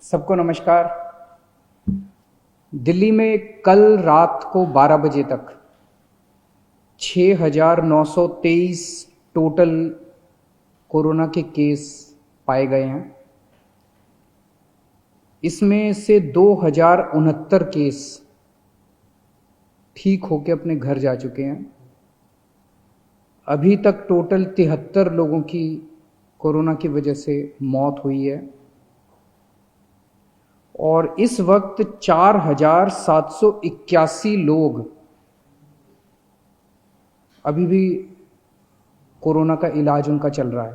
सबको नमस्कार। दिल्ली में कल रात को 12 बजे तक 6,923 टोटल कोरोना के केस पाए गए हैं। इसमें से 2,069 केस ठीक होकर अपने घर जा चुके हैं। अभी तक टोटल 73 लोगों की कोरोना की वजह से मौत हुई है और इस वक्त 4,781 लोग अभी भी कोरोना का इलाज उनका चल रहा है।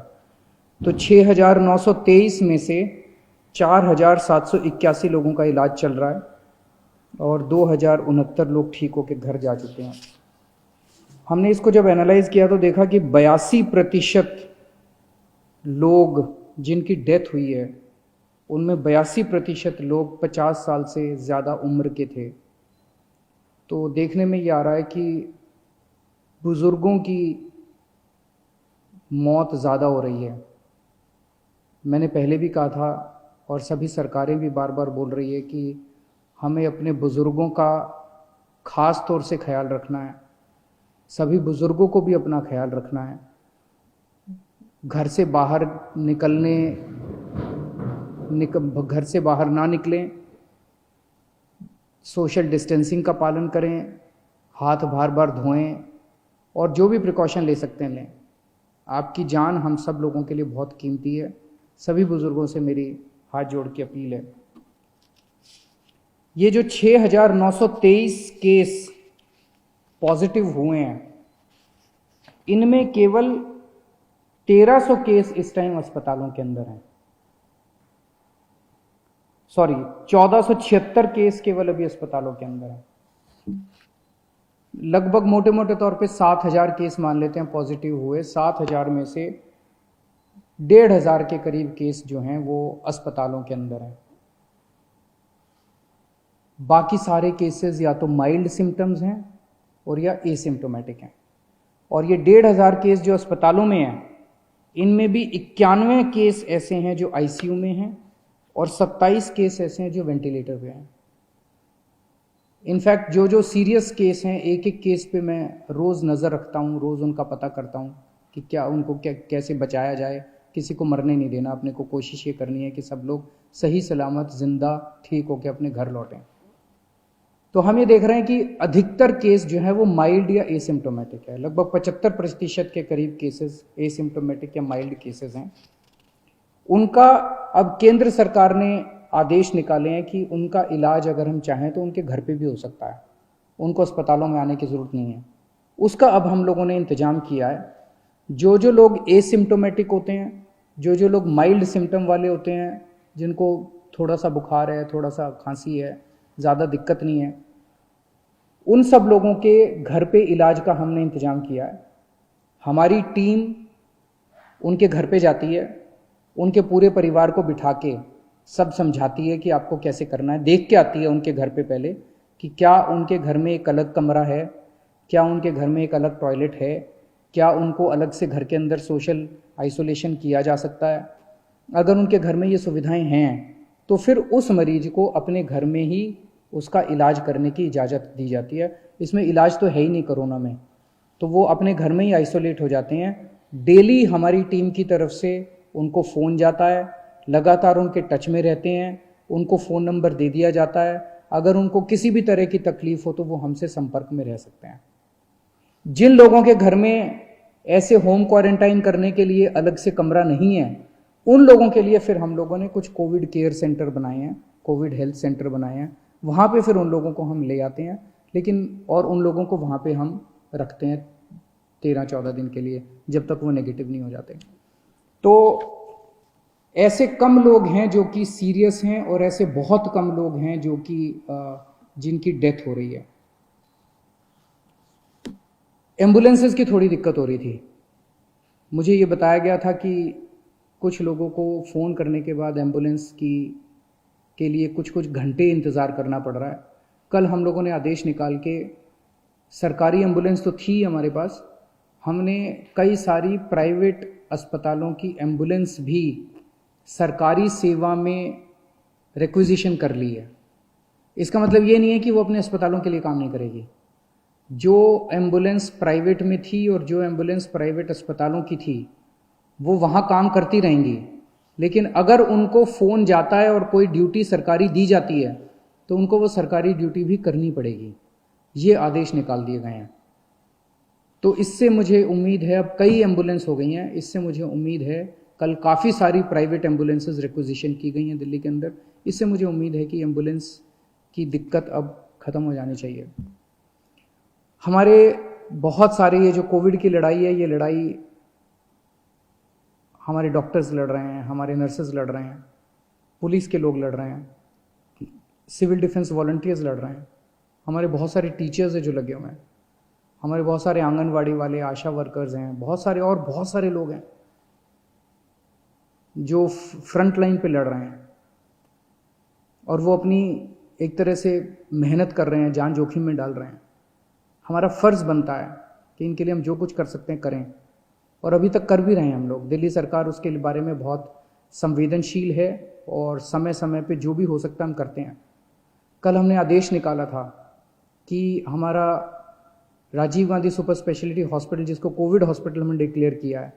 तो 6,923 में से 4,781 लोगों का इलाज चल रहा है और 2,069 लोग ठीक होकर घर जा चुके हैं। हमने इसको जब एनालाइज किया तो देखा कि 82% लोग जिनकी डेथ हुई है उनमें 82% लोग 50 साल से ज़्यादा उम्र के थे। तो देखने में ये आ रहा है कि बुज़ुर्गों की मौत ज़्यादा हो रही है। मैंने पहले भी कहा था और सभी सरकारें भी बार बार बोल रही है कि हमें अपने बुज़ुर्गों का ख़ास तौर से ख्याल रखना है। सभी बुज़ुर्गों को भी अपना ख्याल रखना है। घर से बाहर घर से बाहर ना निकलें, सोशल डिस्टेंसिंग का पालन करें, हाथ बार बार धोएं और जो भी प्रिकॉशन ले सकते हैं लें। आपकी जान हम सब लोगों के लिए बहुत कीमती है। सभी बुजुर्गों से मेरी हाथ जोड़ के अपील है। ये जो 6,923 केस पॉजिटिव हुए हैं, इनमें केवल 1,300 केस इस टाइम अस्पतालों के अंदर हैं। 1,476 केस केवल अभी अस्पतालों के अंदर हैं। लगभग मोटे मोटे तौर पे 7,000 केस मान लेते हैं पॉजिटिव हुए। 7,000 में से 1,500 के करीब केस जो हैं वो अस्पतालों के अंदर हैं। बाकी सारे केसेस या तो माइल्ड सिम्टम्स हैं और या एसिम्टोमेटिक हैं। और ये 1,500 केस जो अस्पतालों में हैं, इनमें भी 91 केस ऐसे हैं जो आईसीयू में हैं और 27 केस ऐसे हैं जो वेंटिलेटर पे हैं। इनफैक्ट जो सीरियस केस हैं, एक एक केस पे मैं रोज़ नज़र रखता हूँ, रोज़ उनका पता करता हूँ कि क्या उनको कैसे बचाया जाए। किसी को मरने नहीं देना। अपने को कोशिश ये करनी है कि सब लोग सही सलामत जिंदा ठीक होकर अपने घर लौटें। तो हम ये देख रहे हैं कि अधिकतर केस जो है वो माइल्ड या एसिम्टोमेटिक है। लगभग 75% के करीब केसेस एसिम्टोमेटिक या माइल्ड केसेस हैं। उनका अब केंद्र सरकार ने आदेश निकाले हैं कि उनका इलाज अगर हम चाहें तो उनके घर पे भी हो सकता है। उनको अस्पतालों में आने की ज़रूरत नहीं है। उसका अब हम लोगों ने इंतजाम किया है। जो लोग एसिम्टोमेटिक होते हैं, जो लोग माइल्ड सिम्टम वाले होते हैं, जिनको थोड़ा सा बुखार है, थोड़ा सा खांसी है, ज़्यादा दिक्कत नहीं है, उन सब लोगों के घर पे इलाज का हमने इंतजाम किया है। हमारी टीम उनके घर पे जाती है, उनके पूरे परिवार को बिठा के सब समझाती है कि आपको कैसे करना है। देख के आती है उनके घर पे पहले कि क्या उनके घर में एक अलग कमरा है, क्या उनके घर में एक अलग टॉयलेट है, क्या उनको अलग से घर के अंदर सोशल आइसोलेशन किया जा सकता है। अगर उनके घर में ये सुविधाएं हैं तो फिर उस मरीज को अपने घर में ही उसका इलाज करने की इजाज़त दी जाती है। इसमें इलाज तो है ही नहीं कोरोना में, तो वो अपने घर में ही आइसोलेट हो जाते हैं। डेली हमारी टीम की तरफ से उनको फ़ोन जाता है, लगातार उनके टच में रहते हैं, उनको फ़ोन नंबर दे दिया जाता है। अगर उनको किसी भी तरह की तकलीफ़ हो तो वो हमसे संपर्क में रह सकते हैं। जिन लोगों के घर में ऐसे होम क्वारंटाइन करने के लिए अलग से कमरा नहीं है, उन लोगों के लिए फिर हम लोगों ने कुछ कोविड केयर सेंटर बनाए हैं, कोविड हेल्थ सेंटर बनाए हैं। वहाँ पे फिर उन लोगों को हम ले आते हैं, लेकिन और उन लोगों को वहाँ पे हम रखते हैं 13-14 दिन के लिए, जब तक वो नेगेटिव नहीं हो जाते। तो ऐसे कम लोग हैं जो कि सीरियस हैं और ऐसे बहुत कम लोग हैं जो कि जिनकी डेथ हो रही है। एम्बुलेंसेस की थोड़ी दिक्कत हो रही थी। मुझे ये बताया गया था कि कुछ लोगों को फ़ोन करने के बाद एम्बुलेंस के लिए कुछ घंटे इंतज़ार करना पड़ रहा है। कल हम लोगों ने आदेश निकाल के, सरकारी एम्बुलेंस तो थी हमारे पास, हमने कई सारी प्राइवेट अस्पतालों की एम्बुलेंस भी सरकारी सेवा में रिक्विजिशन कर ली है। इसका मतलब ये नहीं है कि वो अपने अस्पतालों के लिए काम नहीं करेगी। जो एम्बुलेंस प्राइवेट में थी और जो एम्बुलेंस प्राइवेट अस्पतालों की थी वो वहाँ काम करती रहेंगी, लेकिन अगर उनको फ़ोन जाता है और कोई ड्यूटी सरकारी दी जाती है तो उनको वो सरकारी ड्यूटी भी करनी पड़ेगी। ये आदेश निकाल दिए गए हैं। तो इससे मुझे उम्मीद है, अब कई एम्बुलेंस हो गई हैं, इससे मुझे उम्मीद है, कल काफ़ी सारी प्राइवेट एम्बुलेंसेज रिक्विजिशन की गई हैं दिल्ली के अंदर, इससे मुझे उम्मीद है कि एम्बुलेंस की दिक्कत अब ख़त्म हो जानी चाहिए। हमारे बहुत सारे ये जो कोविड की लड़ाई है, ये लड़ाई हमारे डॉक्टर्स लड़ रहे हैं, हमारे नर्सेज लड़ रहे हैं, पुलिस के लोग लड़ रहे हैं, सिविल डिफेंस वॉलंटियर्स लड़ रहे हैं, हमारे बहुत सारे टीचर्स हैं जो लगे हुए हैं, हमारे बहुत सारे आंगनवाड़ी वाले, आशा वर्कर्स हैं, बहुत सारे और बहुत सारे लोग हैं जो फ्रंट लाइन पे लड़ रहे हैं और वो अपनी एक तरह से मेहनत कर रहे हैं, जान जोखिम में डाल रहे हैं। हमारा फ़र्ज़ बनता है कि इनके लिए हम जो कुछ कर सकते हैं करें, और अभी तक कर भी रहे हैं हम लोग। दिल्ली सरकार उसके बारे में बहुत संवेदनशील है और समय समय पे जो भी हो सकता है हम करते हैं। कल हमने आदेश निकाला था कि हमारा Rajiv Gandhi super speciality hospital, जिसको कोविड हॉस्पिटल हमने डिक्लेयर किया है,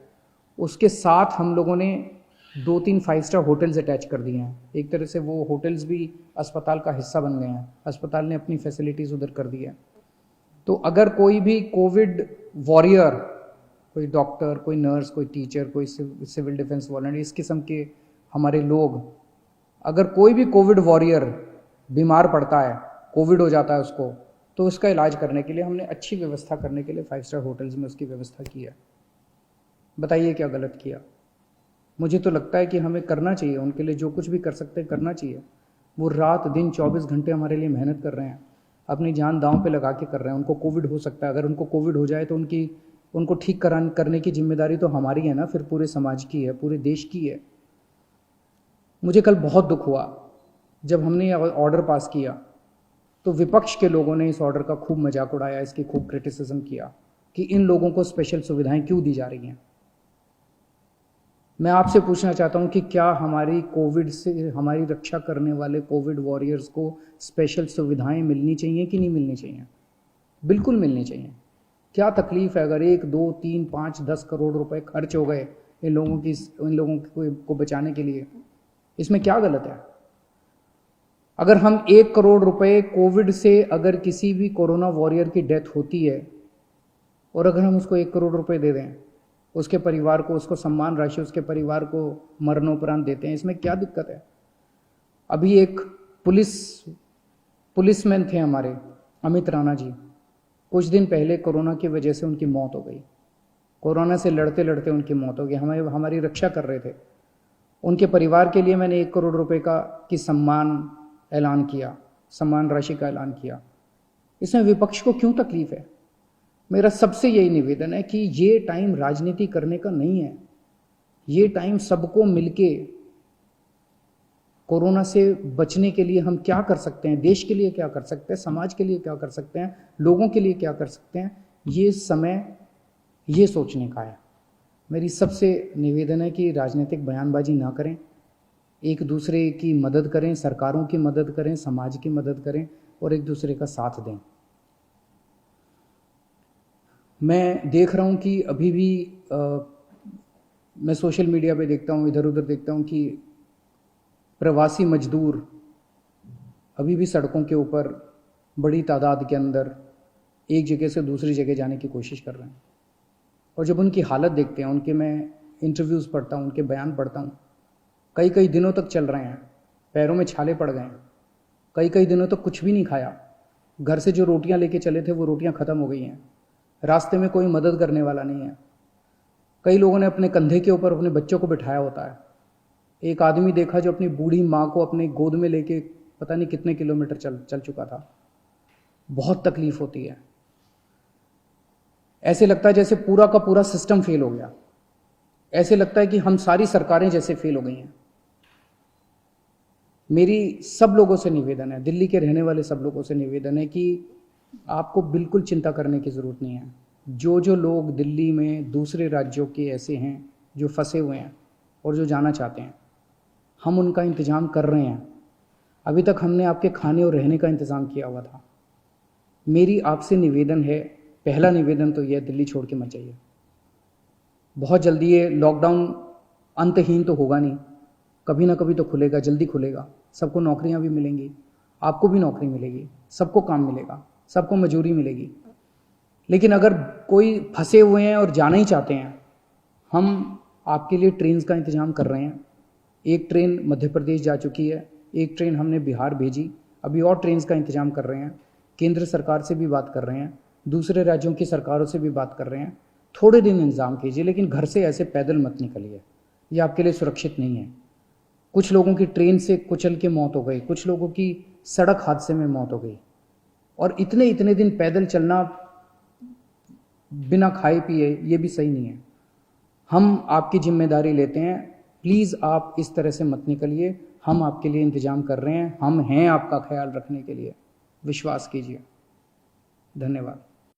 उसके साथ हम लोगों ने 2-3 5 स्टार होटल्स अटैच कर दिए हैं। एक तरह से वो होटल्स भी अस्पताल का हिस्सा बन गए हैं, अस्पताल ने अपनी फैसिलिटीज़ उधर कर दी है। तो अगर कोई भी कोविड वॉरियर, कोई डॉक्टर, कोई नर्स, कोई टीचर, कोई सिविल डिफेंस वॉलंटियर, इस किस्म के हमारे लोग, अगर कोई भी कोविड वॉरियर बीमार पड़ता है, कोविड हो जाता है उसको, तो उसका इलाज करने के लिए हमने अच्छी व्यवस्था करने के लिए 5 स्टार होटल्स में उसकी व्यवस्था की है। बताइए क्या गलत किया? मुझे तो लगता है कि हमें करना चाहिए, उनके लिए जो कुछ भी कर सकते हैं करना चाहिए। वो रात दिन 24 घंटे हमारे लिए मेहनत कर रहे हैं, अपनी जान दांव पे लगा के कर रहे हैं। उनको कोविड हो सकता है, अगर उनको कोविड हो जाए तो उनको ठीक करने की जिम्मेदारी तो हमारी है ना, फिर पूरे समाज की है, पूरे देश की है। मुझे कल बहुत दुख हुआ जब हमने ऑर्डर पास किया तो विपक्ष के लोगों ने इस ऑर्डर का खूब मजाक उड़ाया, इसकी खूब क्रिटिसिज्म किया कि इन लोगों को स्पेशल सुविधाएं क्यों दी जा रही हैं। मैं आपसे पूछना चाहता हूं कि क्या हमारी कोविड से हमारी रक्षा करने वाले कोविड वॉरियर्स को स्पेशल सुविधाएं मिलनी चाहिए कि नहीं मिलनी चाहिए? बिल्कुल मिलनी चाहिए। क्या तकलीफ है अगर 1, 2, 3, 5, 10 करोड़ रुपए खर्च हो गए इन लोगों को बचाने के लिए? इसमें क्या गलत है? अगर हम 1 करोड़ रुपए कोविड से, अगर किसी भी कोरोना वॉरियर की डेथ होती है और अगर हम उसको 1 करोड़ रुपए दे दें, उसके परिवार को, उसको सम्मान राशि उसके परिवार को मरणोपरांत देते हैं, इसमें क्या दिक्कत है? अभी एक पुलिसमैन थे हमारे, अमित राणा जी, कुछ दिन पहले कोरोना की वजह से उनकी मौत हो गई। कोरोना से लड़ते लड़ते उनकी मौत हो गई। हमारी रक्षा कर रहे थे। उनके परिवार के लिए मैंने 1 करोड़ रुपए की सम्मान राशि का ऐलान किया। इसमें विपक्ष को क्यों तकलीफ है? मेरा सबसे यही निवेदन है कि ये टाइम राजनीति करने का नहीं है। ये टाइम सबको मिलके कोरोना से बचने के लिए हम क्या कर सकते हैं, देश के लिए क्या कर सकते हैं, समाज के लिए क्या कर सकते हैं, लोगों के लिए क्या कर सकते हैं, ये समय ये सोचने का है। मेरी सबसे निवेदन है कि राजनीतिक बयानबाजी ना करें, एक दूसरे की मदद करें, सरकारों की मदद करें, समाज की मदद करें और एक दूसरे का साथ दें। मैं देख रहा हूँ कि अभी भी मैं सोशल मीडिया पे देखता हूँ, इधर उधर देखता हूँ कि प्रवासी मजदूर अभी भी सड़कों के ऊपर बड़ी तादाद के अंदर एक जगह से दूसरी जगह जाने की कोशिश कर रहे हैं। और जब उनकी हालत देखते हैं, उनके मैं इंटरव्यूज़ पढ़ता हूँ, उनके बयान पढ़ता हूँ, कई कई दिनों तक चल रहे हैं, पैरों में छाले पड़ गए हैं, कई कई दिनों तक कुछ भी नहीं खाया, घर से जो रोटियां लेके चले थे वो रोटियां ख़त्म हो गई हैं, रास्ते में कोई मदद करने वाला नहीं है। कई लोगों ने अपने कंधे के ऊपर अपने बच्चों को बिठाया होता है। एक आदमी देखा जो अपनी बूढ़ी माँ को अपने गोद में लेके पता नहीं कितने किलोमीटर चल चुका था। बहुत तकलीफ होती है। ऐसे लगता है जैसे पूरा का पूरा सिस्टम फेल हो गया। ऐसे लगता है कि हम सारी सरकारें जैसे फेल हो गई हैं। मेरी सब लोगों से निवेदन है, दिल्ली के रहने वाले सब लोगों से निवेदन है कि आपको बिल्कुल चिंता करने की ज़रूरत नहीं है। जो लोग दिल्ली में दूसरे राज्यों के ऐसे हैं जो फंसे हुए हैं और जो जाना चाहते हैं, हम उनका इंतज़ाम कर रहे हैं। अभी तक हमने आपके खाने और रहने का इंतज़ाम किया हुआ था। मेरी आपसे निवेदन है, पहला निवेदन तो यह, दिल्ली छोड़ के मत जाइए। बहुत जल्दी ये लॉकडाउन अंतहीन तो होगा नहीं, कभी ना कभी तो खुलेगा, जल्दी खुलेगा। सबको नौकरियां भी मिलेंगी, आपको भी नौकरी मिलेगी, सबको काम मिलेगा, सबको मजूरी मिलेगी। लेकिन अगर कोई फंसे हुए हैं और जाना ही चाहते हैं, हम आपके लिए ट्रेन का इंतज़ाम कर रहे हैं। एक ट्रेन मध्य प्रदेश जा चुकी है, एक ट्रेन हमने बिहार भेजी, अभी और ट्रेन का इंतज़ाम कर रहे हैं। केंद्र सरकार से भी बात कर रहे हैं, दूसरे राज्यों की सरकारों से भी बात कर रहे हैं। थोड़े दिन इंतज़ाम कीजिए, लेकिन घर से ऐसे पैदल मत निकलिए, ये आपके लिए सुरक्षित नहीं है। कुछ लोगों की ट्रेन से कुचल के मौत हो गई, कुछ लोगों की सड़क हादसे में मौत हो गई, और इतने इतने दिन पैदल चलना बिना खाए पिए, ये भी सही नहीं है। हम आपकी जिम्मेदारी लेते हैं, प्लीज़ आप इस तरह से मत निकलिए। हम आपके लिए इंतज़ाम कर रहे हैं, हम हैं आपका ख्याल रखने के लिए, विश्वास कीजिए। धन्यवाद।